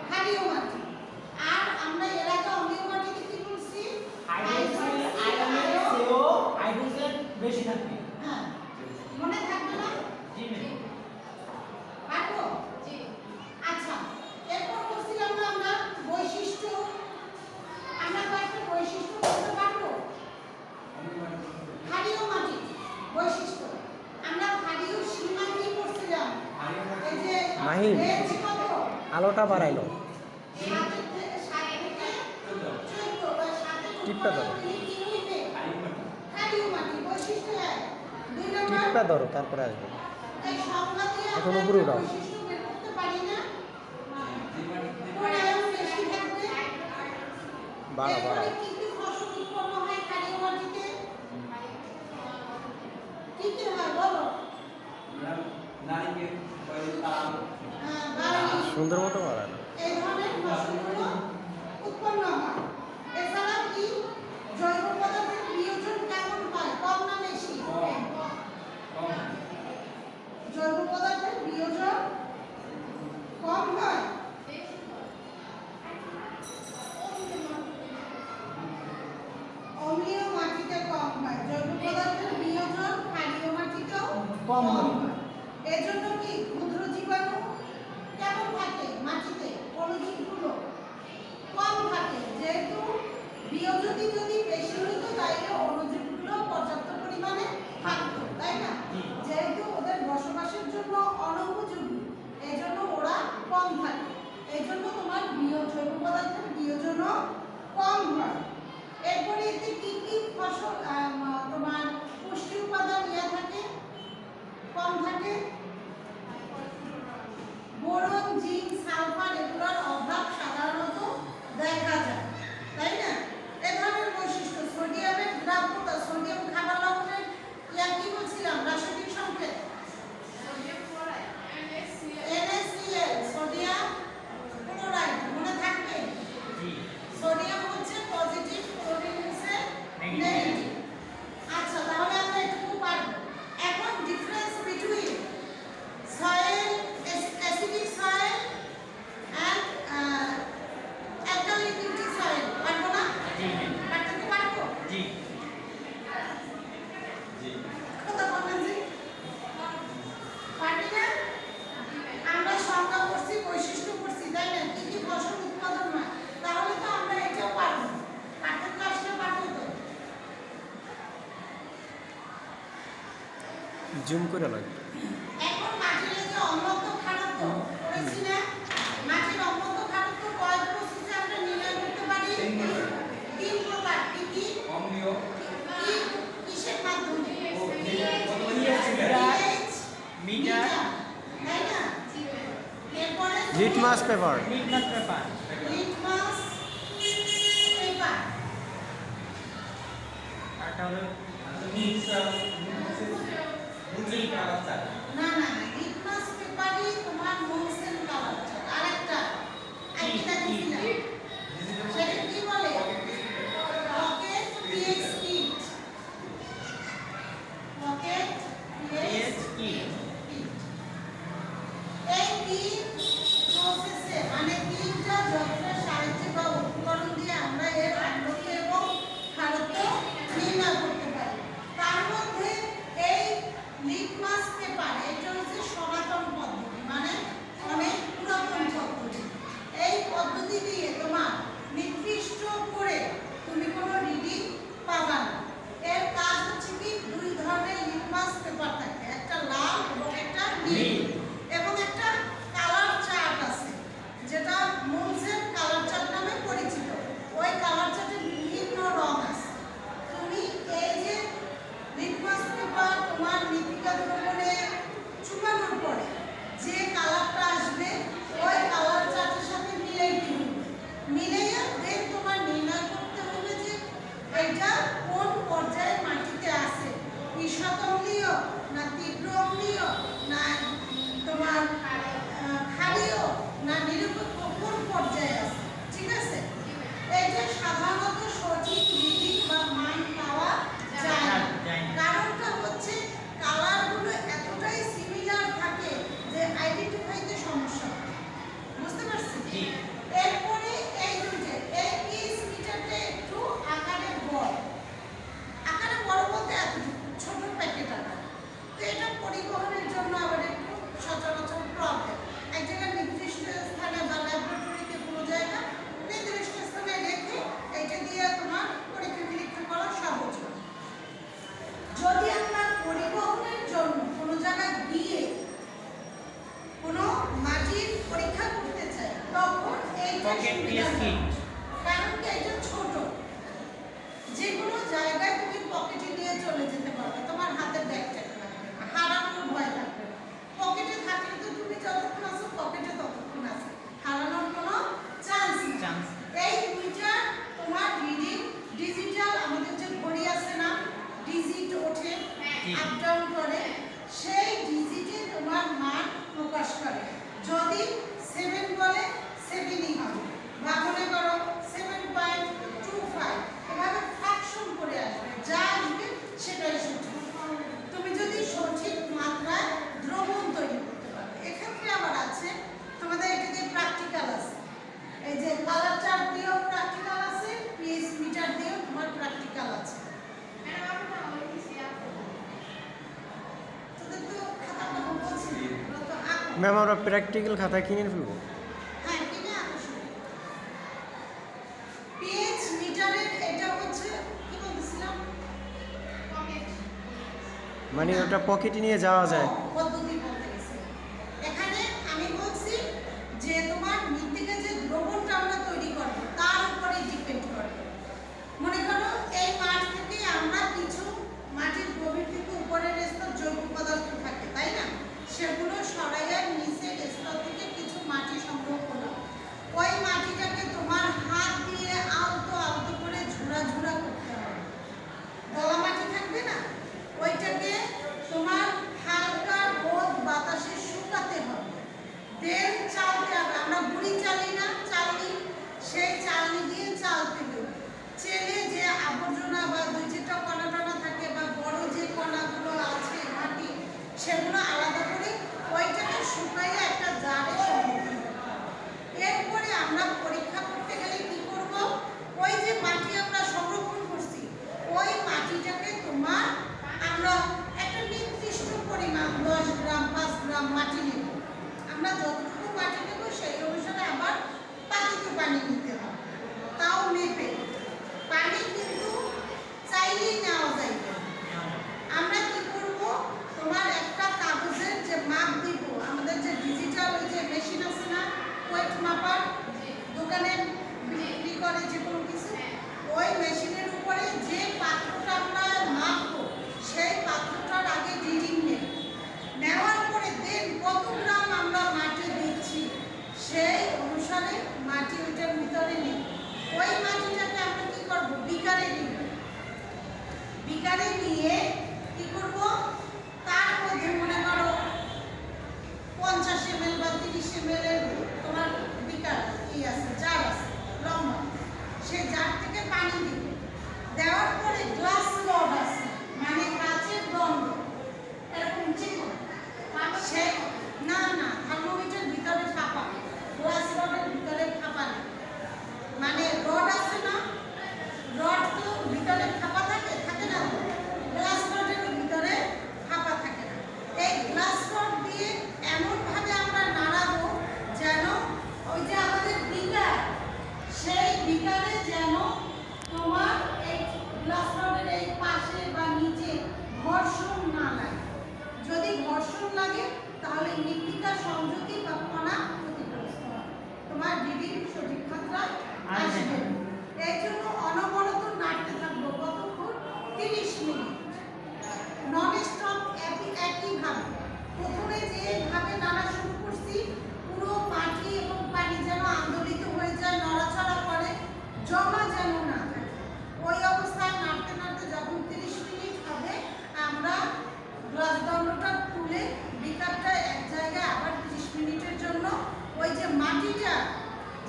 ক্ষারীয় মাটি। আর আমরা এর আগে অম্লীয় মাটিতে কি বলছি? আয়রনের চেয়েও হাইড্রোজেন বেশি থাকবে। হ্যাঁ, মনে থাকবে না? জি ম্যাম। পারবো? জি। আচ্ছা, এরপর বলছিলাম না আমরা বৈশিষ্ট্য। আমরা কয়েকটা বৈশিষ্ট্য বলতে পারবো? ক্ষারীয় মাটি বৈশিষ্ট্য। আমরা ক্ষারীয় সীমা কি করছিলাম? এই যে মাহিম, রেঞ্জ কত? আলোটা বাড়াইলো। 7 থেকে 14 বা 7 টিপটা ধরো। কি হইবে? ক্ষারীয় মাটি বৈশিষ্ট্য 1। 2 নম্বর টিপটা ধরো, তারপরে আসবে। এই সংখ্যা দিয়ে এখন আমরা উপরে উঠাও। বৈশিষ্ট্য বের করতে পারি না? কোন আয়ন বেশি থাকবে? বাড়া বাড়া। এরপরে কি কি ফসল উৎপন্ন হয় ক্ষারীয় মাটিতে? কি কি হয় বলো? নারিকেল, তাল, বার্লি, সুন্দর মতো বাড়ানো। এই ধরনের ফসলগুলো উৎপন্ন হয়। এছাড়া কি জৈব পদার্থের বিয়োজন কেমন হয়? কম না বেশি? কম। জৈব পদার্থের বিয়োজন কম হয়। অম্লীয় মাটিতে কম হয়। জৈব পদার্থের বিয়োজন ক্ষারীয় মাটিতেও কম হয়। এজন্য কি ক্ষুদ্র জীবাণু কেমন থাকে মাটিতে? অণুজীবগুলো কম থাকে। যেহেতু বিয়োজনই যদি বেশি হতো তাইলে অণুজীবগুলো পর্যাপ্ত পরিমাণে থাকতো, তাই না? যেহেতু ওদের বসবাসের জন্য অনুপযোগী, এজন্য ওরা কম থাকে। এজন্য তোমার জৈব পদার্থের বিয়োজনও কম হয়। এরপরে এতে কি কি ফসল তোমার পুষ্টি উপাদান থাকে? কম থাকে। বোরন, জিঙ্ক, সালফার এগুলোর অভাব সাধারণত দেখা যায়, তাই না? এ ধরনের বৈশিষ্ট্য। সোডিয়ামের দ্রাব্যতা, সোডিয়াম খাবার লবণের কি বলছিলাম? রাসায়নিক সংকেত NaCl, সোডিয়াম ক্লোরাইড। মনে থাকবে? জি। সোডিয়াম হচ্ছে পজিটিভ, ক্লোরিন হচ্ছে নেগেটিভ। আচ্ছা, তাহলে আমরা এটুকু পারবো। এখন difference between soil, acidic soil and alkaline soil পারবো না? জি ম্যাম। পারতে পারবো? জি। কথা বলেন জি। পারি না? আমরা সংজ্ঞা করছি, বৈশিষ্ট্য করছি, তাই না? কি কি ফসল উৎপাদন হয়, তাহলে তো আমরা এটাও পারবো। পার্থক্য আসলে পারবো তো? জুম করে লাগবে। এখন মাটির এই যে অম্লত্ব খারত্ব করেছি না, মাটির অম্লত্ব খারত্ব কয় প্রসেসে আমরা নির্ণয় করতে পারি? 3 প্রকার। কি কি? অম্লীয়, কি কিসের মাধ্যমে? ও pH, মিটার, তাই না? এরপরে litmus paper. Litmus paper, litmus paper. আরটা হলো না না, লিটমাস পেপারই তোমার মোলসেন কালার। আরেকটা আইডিটা দিছিলাম, সেটা কি বলে? Pocket pH kit. Pocket pH kit. এই তিন প্রসেসে, মানে তিনটা যন্ত্রের সাহায্যে বা উপকরণ দিয়ে আমরা এর আম্লত্ব এবং খারত্ব নির্ণয় করতে পারি। তার মধ্যে এই লিটমাস পেপার, এটা হচ্ছে সনাতন পদ্ধতি, মানে অনেক পুরাতন পদ্ধতি। এই পদ্ধতি দিয়ে তোমার নির্দিষ্ট করে তুমি কোনো রিডিং পাবা না। এর কাজ হচ্ছে কি, 2 ধরনের লিটমাস পেপার থাকে, একটা লাল এবং একটা নীল, এবং একটা কালার চার্ট আছে যেটা মোলসেন কালার চার্ট নামে পরিচিত। ওই কালার চার্টে বিভিন্ন রং আছে। তুমি এই যে লিটমাস পেপার তোমার মৃত্তিকা দ্রবণে চুবানোর পরে যে কালারটা আসবে, ওই কালার চার্টের সাথে মিলাইতে হবে। মিলাইয়া দেন তোমার নির্ণয় করতে হবে যে এটা কোন পর্যায়ে মাটিতে আছে, ঈষৎ অম্লীয় না তীব্র অম্লীয় না তোমার ক্ষারীয় না নিরপেক্ষ, কোন পর্যায়ে আছে। ঠিক আছে? এটা সাধারণত সঠিক রিডিং বা মান পাওয়া যায় না। কারণটা হচ্ছে কালারগুলো এতটাই সিমিলার থাকে যে আইডেন্টিফাইতে সমস্যা পকেট পিএস কিট কারণ কি এটা ছোট, যে কোনো জায়গায় তুমি পকেটে নিয়ে চলে যেতে পারবে, তোমার হাতে ব্যাগ ট্যাগ লাগবে না, হারানোর ভয় থাকবে না। পকেটে থাকলে তো তুমি যতক্ষণ আসো পকেটে ততক্ষণ আছে, হারানোর কোনো চান্স নেই। চান্স এই দুইটা তোমার রিডিং ডিজিটাল, আমাদের যে ঘড়ি আছে না, ডিজিট ওঠে আপ ডাউন করে, সেই ডিজিটে তোমার মান প্রকাশ করে। যদি 7 বলে 7ই হবে, বা মনে করো 7.25, এভাবে ফ্র্যাকশন করে আসবে, যা আসবে সেটাই সঠিক। তুমি যদি সঠিক মাত্রায় দ্রবণ তৈরি করতে পারো। এক্ষেত্রে আবার আছে তোমাদের এটা যে প্র্যাকটিক্যাল আছে, এই যে কালার চার্ট দিয়েও প্র্যাকটিক্যাল আছে, পিএস মিটার দিয়েও তোমার প্র্যাকটিক্যাল আছে। তোদের তো খাতাটা বলছি ওরা তো আঁকো। ম্যাম আমরা প্র্যাকটিক্যাল খাতা কিনে ফেলবো? হ্যাঁ, কিনে আনো শুধু। পিএইচ মিটারের এটা হচ্ছে কি বলছিলাম, মানে ওটা পকেটে নিয়ে যাওয়া যায়? পদ্ধতি বলতে গেছি। এখানে আমি বলছি যে তোমার মৃত্তিকা যে দ্রবণটা আমরা তৈরি করব তার উপরে ডিপেন্ড করবে। মনে করো এই মাঠ থেকে আমরা কিছু মাটির গভীর থেকে উপরের স্তর জৈব পদার্থ থাকে, তাই না? সেগুলো সরাইয়ার নিচের স্তর থেকে কিছু মাটি সংগ্রহ করলাম। ওই মাটিটাকে তোমার হাত দিয়ে আলতো আলতো করে ঝুরা ঝুরা করতে হবে। দলা মাটি থাকবে না, ওইটাকে তোমার হালকা রোদ বাতাসে শুকাতে হবে, দেন চালতে হবে। আমরা গুঁড়ি চালি না, চালনি, সেই চালনি দিয়ে চালতে হবে। চেলে যে আবর্জনা বা দুই চারটা কণা টনা থাকে বা বড় যে কণাগুলো আছে মাটি, সেগুলো আলাদা করে ওইটাকে শুকাইয়ে একটা জারে সংরক্ষণ করতে হবে। এরপরে আমরা পরীক্ষা করতে গেলে কি করব, ওই যে মাটি আমরা সংরক্ষণ করছি ওই মাটিটাকে তোমার আমরা একটা নির্দিষ্ট পরিমাণ 10 গ্রাম 5 গ্রাম মাটি নেব। আমরা যতটুকু মাটি নেব সেই অনুসারে আবার পাতিত পানি নিতে হবে, তাও মেপে। পানি কিন্তু চাইলেই নেওয়া যাইবে না। আমরা কি করব, তোমার একটা কাগজের যে মাপ দিব, আমাদের যে ডিজিটাল ওই যে মেশিন আছে না, ওয়েট মাপার, দোকানে বিক্রি করে যে কোনো কিছু, ওই মেশিনের উপরে যে পাত্রটা আমরা মাপবো সেই পাত্রটার আগে রিডিং নেব। নেওয়ার পরে দেন কত গ্রাম আমরা মাটি দিচ্ছি সেই অনুসারে মাটি ওইটার ভিতরে নেব। ওই মাটিটাকে আমরা কি করব, বিকারে নিব। বিকারে নিয়ে কি করব, তার মধ্যে মনে করো 50 ml বা 30 ml এর তোমার বিকার কি আছে, জার আছে লম্বা, সেই জার থেকে পানি দিব। দেওয়ার পরে গ্লাস রড আছে, মানে কাচের দণ্ড, এরকম চিকন, সে না না থার্মোমিটার ভিতরে ফাঁপা, গ্লাস রডের ভিতরে ফাঁপা নেই, মানে রড আছে না, রড তো ভিতরে ফাঁপা থাকে, থাকে না? গ্লাস রডের ভিতরে ফাঁপা থাকে না। এই গ্লাস রড দিয়ে এমনভাবে আমরা নাড়াবো যেন ওই যে আমাদের বিকার, সেই বিকারে যেন তোমার এই গ্লাস রডের এই পাশে বা নিচে ঘর্ষণ না লাগে। যদি ঘর্ষণ লাগে তাহলে মৃত্তিকা সংযুতি বা কণা ক্ষতিগ্রস্ত হবে, তোমার রিডিং সঠিক মাত্রায় আসবে না। এই জন্য অনবরত নাড়তে থাকবো, কতক্ষণ? 30 মিনিট নন স্টপ। একইভাবে প্রথমে যেভাবে নাড়া শুরু করছি, পুরো মাটি এবং পানি যেন আন্দোলিত হয়ে যায়, নড়াচড়া করে, জমা যেন না থাকে, ওই অবস্থায় নাড়তে নাড়তে যখন 30 মিনিট হবে, আমরা গ্লাস দণ্ডটা তুলে বিকারটা এক জায়গায় আবার 30 মিনিটের জন্য ওই যে মাটিটা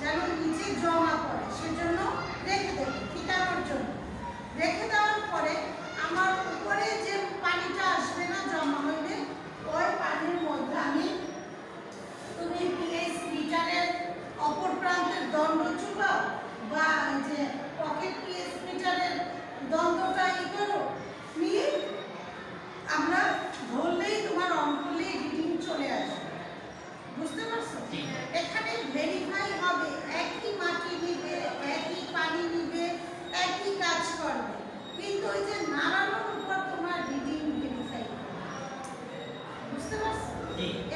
যেন নিচে জমা পড়ে সেজন্য রেখে দেবো, ফিটানোর জন্য। রেখে দেওয়ার পরে আমার উপরে যে পানিটা আসবে না, জমা হইবে, ওই পানির মধ্যে আমি তুমি পিএইচ মিটারের অপর প্রান্তের দণ্ড চুবাও বা যে পকেট পিএইচ মিটারের দ্বন্দ্বটা ই করো, নিয়ে আমরা ধরলেই তোমার অন করলেই রিডিং চলে আসবে। বুঝতে পারছো? এখানে ভেরিফাই হবে, একই মাটি নিবে, একই পানি নিবে, একই কাজ করবে, কিন্তু ওই যে নাড়ানোর উপর তোমার রিডিং ভেরিফাই হবে। বুঝতে পারছো?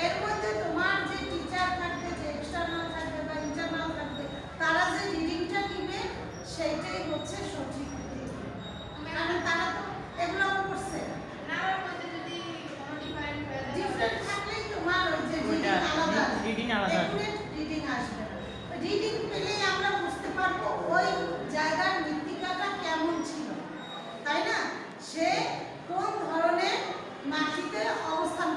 এর মধ্যে তোমার যে টিচার থাকবে, যে এক্সটার্নাল থাকবে বা ইন্টারনাল থাকবে, রিডিং আলাদা আসবে। একুরেট রিডিং আসবে না। রিডিং পেলেই আমরা বুঝতে পারবো ওই জায়গার মৃত্তিকাটা কেমন ছিল, তাই না? সে কোন ধরনের মাটিতে অবস্থান